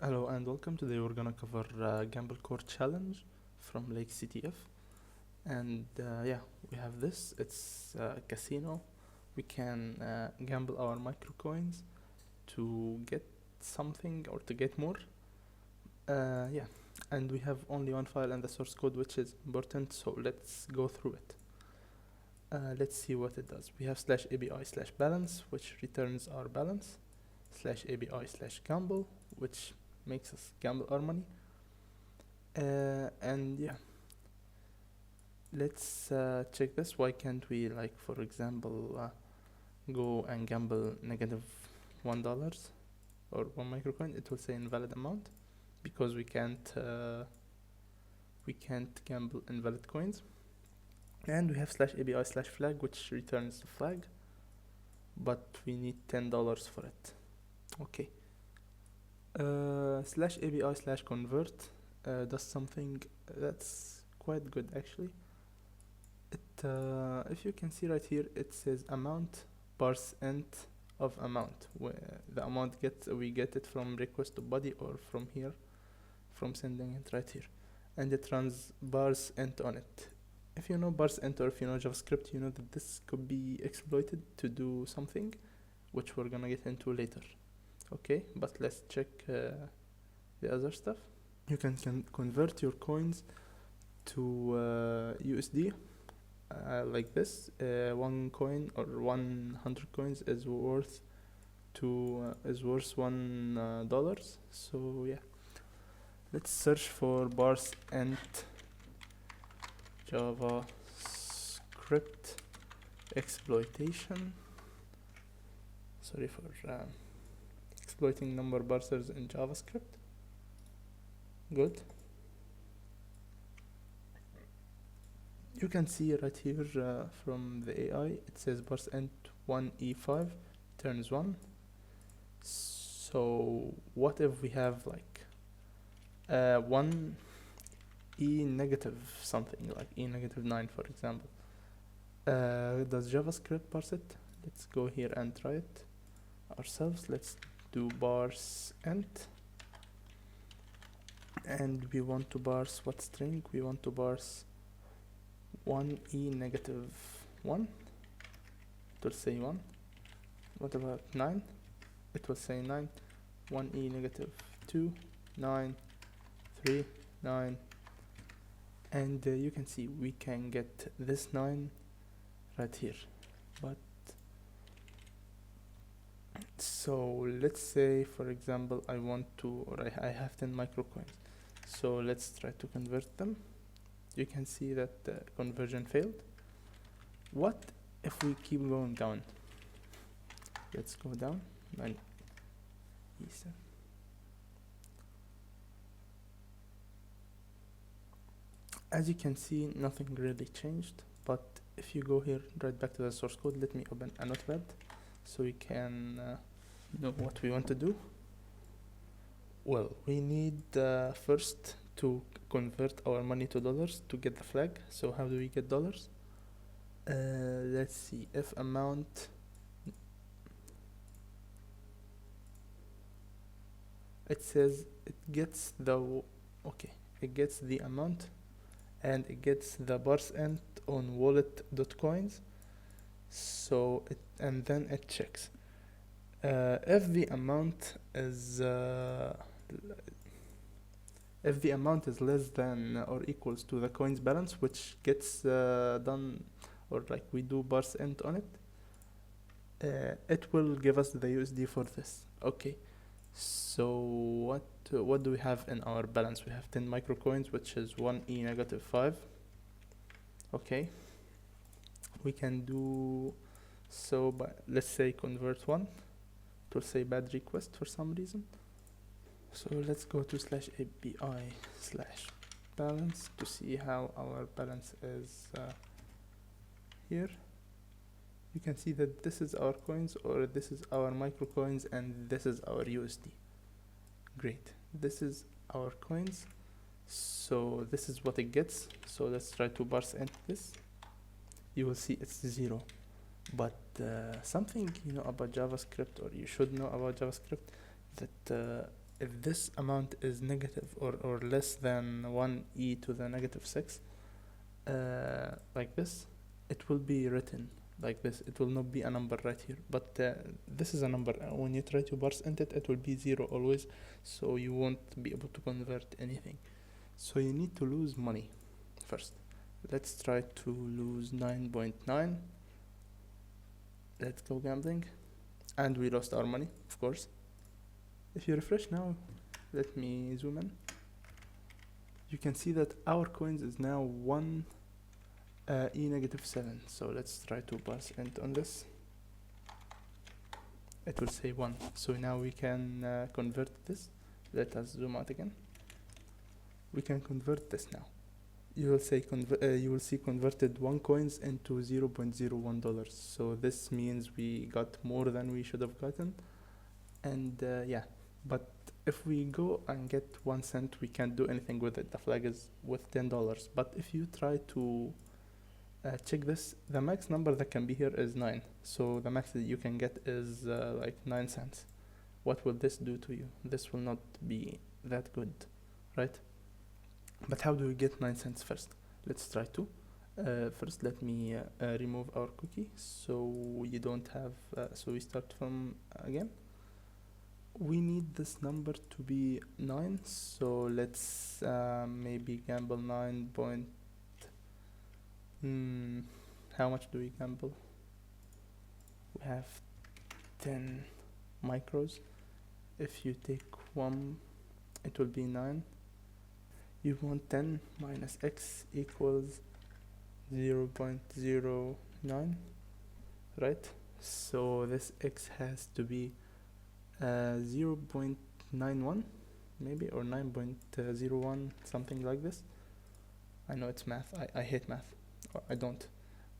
Hello and welcome. Today we're gonna cover GambleCore challenge from LakeCTF, and yeah, we have this. It's a casino. We can gamble our microcoins to get something or to get more. Yeah, and we have only one file and the source code, which is important. So let's go through it. Let's see what it does. We have /ABI/balance, which returns our balance, /ABI/gamble, which makes us gamble our money. And yeah, let's check this. Why can't we, like, for example, go and gamble -$1 or one microcoin? It will say invalid amount because we can't gamble invalid coins. And we have /ABI/flag, which returns the flag, but we need $10 for it. Okay. /ABI/convert does something that's quite good actually. It if you can see right here, it says amount ParseInt of amount, where the amount we get it from request to body or from here, from sending it right here, and it runs ParseInt on it. If you know ParseInt or if you know JavaScript, you know that this could be exploited to do something which we're gonna get into later. Okay, but let's check the other stuff. You can convert your coins to USD like this. One coin or 100 coins is worth $1. So yeah, let's search for ParseInt JavaScript exploitation. Sorry for exploiting number parsers in JavaScript. Good. You can see right here from the AI, it says ParseInt 1E5 turns 1. So what if we have like 1 E negative something, like E -9 for example? Does JavaScript parse it? Let's go here and try it ourselves. Let's do ParseInt, and we want to parse what string? We want to parse 1E -1. It will say 1. What about 9? It will say 9. 1E -2, 9, 3, 9. And you can see we can get this 9 right here. But so let's say, for example, I want to, or I have 10 microcoins. So let's try to convert them. You can see that the conversion failed. What if we keep going down? Let's go down. As you can see, nothing really changed. But if you go here, right back to the source code, let me open a notepad so we can know what we want to do. Well, we need first to convert our money to dollars to get the flag. So how do we get dollars? Let's see. If amount, it says it gets the it gets the amount and it gets the ParseInt on wallet.coins. So and then it checks if the amount is less than or equals to the coin's balance, which gets done, or like we do ParseInt on it, it will give us the USD for this. Okay, so what do we have in our balance? We have 10 microcoins, which is 1E -5. Okay, we can do so, but let's say convert 1. It will say bad request for some reason. So let's go to /ABI/balance to see how our balance is here. You can see that this is our coins, or this is our microcoins, and this is our USD. Great, this is our coins, so this is what it gets. So let's try to ParseInt this. You will see it's 0. But something you know about JavaScript, or you should know about JavaScript, that if this amount is negative or less than 1 e to the negative 6, like this, it will be written like this. It will not be a number right here, but this is a number. When you try to ParseInt it, it will be 0 always, so you won't be able to convert anything. So you need to lose money first. Let's try to lose 9.9. Let's go gambling, and we lost our money, of course. If you refresh now, let me zoom in, you can see that our coins is now 1 e negative 7. So let's try to ParseInt on this. It will say 1. So now we can convert this. Let us zoom out again. We can convert this now. You will say you will see converted 1 coins into $0.01. So this means we got more than we should have gotten. And yeah, but if we go and get 1 cent, we can't do anything with it. The flag is with $10. But if you try to check this, the max number that can be here is 9. So the max that you can get is like 9 cents. What will this do to you? This will not be that good, right? But how do we get 9 cents first? Let's try to. First, let me remove our cookie so you don't have, so we start from again. We need this number to be 9, so let's maybe gamble 9 point. How much do we gamble? We have 10 micros. If you take 1, it will be 9. You want 10 minus x equals 0.09, right? So this x has to be 0.91 maybe, or 9.01, something like this. I know it's math. I hate math. I don't.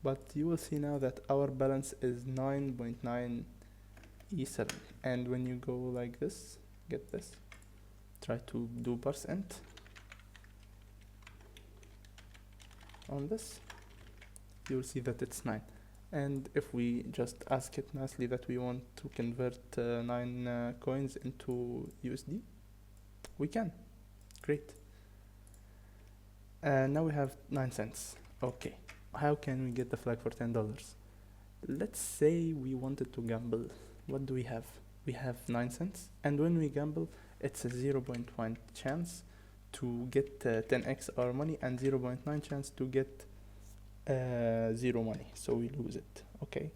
But you will see now that our balance is 9.9 E7. And when you go like this, get this, try to do ParseInt on this, you will see that it's 9. And if we just ask it nicely that we want to convert 9 coins into USD, we can. Great. Now we have 9 cents. Okay, how can we get the flag for $10? Let's say we wanted to gamble. What do we have? We have 9 cents, and when we gamble, it's a 0.1 chance to get 10x our money, and 0.9 chance to get 0 money, so we lose it. Okay.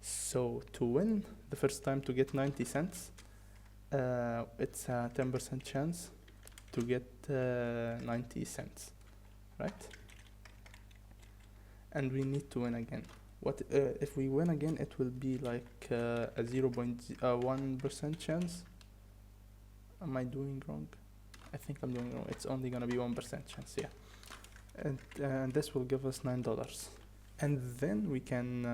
So to win the first time, to get 90 cents, it's a 10% chance to get 90 cents, right? And we need to win again. What if we win again? It will be like a 0.1% chance. Am I doing wrong? I think I'm doing wrong. It's only gonna be 1% chance, yeah. And this will give us $9. And then we can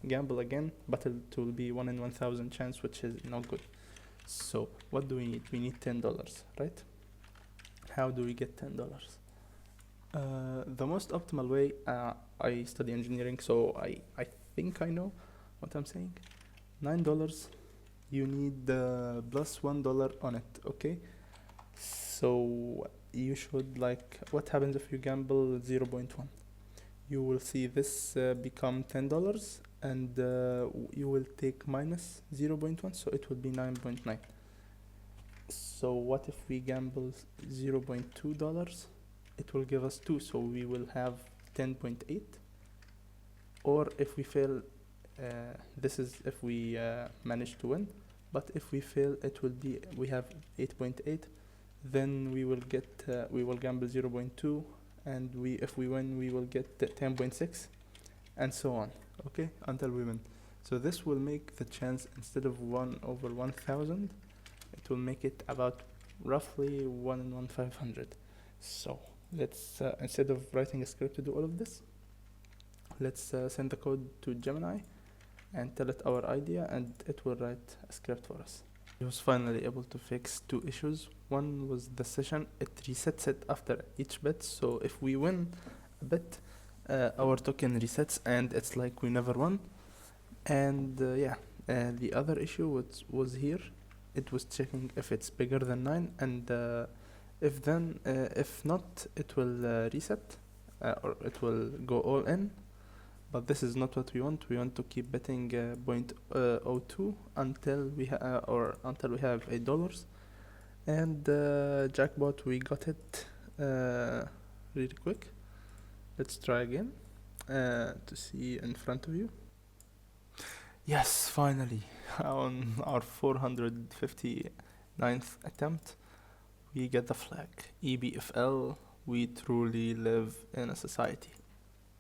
gamble again, but it will be 1 in 1,000 chance, which is not good. So what do we need? We need $10, right? How do we get $10? The most optimal way, I study engineering, so I think I know what I'm saying. $9, you need plus $1 on it, okay? So you should, like, what happens if you gamble 0.1? You will see this become $10, and you will take minus 0.1, so it will be 9.9. So what if we gamble $0.2? It will give us 2, so we will have 10.8. Or if we fail, this is if we manage to win, but if we fail, it will be, we have 8.8. Then we will get we will gamble 0.2, and if we win, we will get 10.6, and so on, okay, until we win. So this will make the chance, instead of 1 over 1,000, it will make it about roughly 1 in 1,500. So let's instead of writing a script to do all of this, let's send the code to Gemini and tell it our idea, and it will write a script for us. It was finally able to fix 2 issues. One was the session, it resets it after each bet, so if we win a bet, our token resets and it's like we never won. And the other issue was here, it was checking if it's bigger than 9, and if not, it will reset, or it will go all in. But this is not what we want. We want to keep betting 0.02 until we have $8. And jackpot, we got it really quick. Let's try again to see in front of you. Yes, finally, on our 459th attempt, we get the flag. EBFL, we truly live in a society.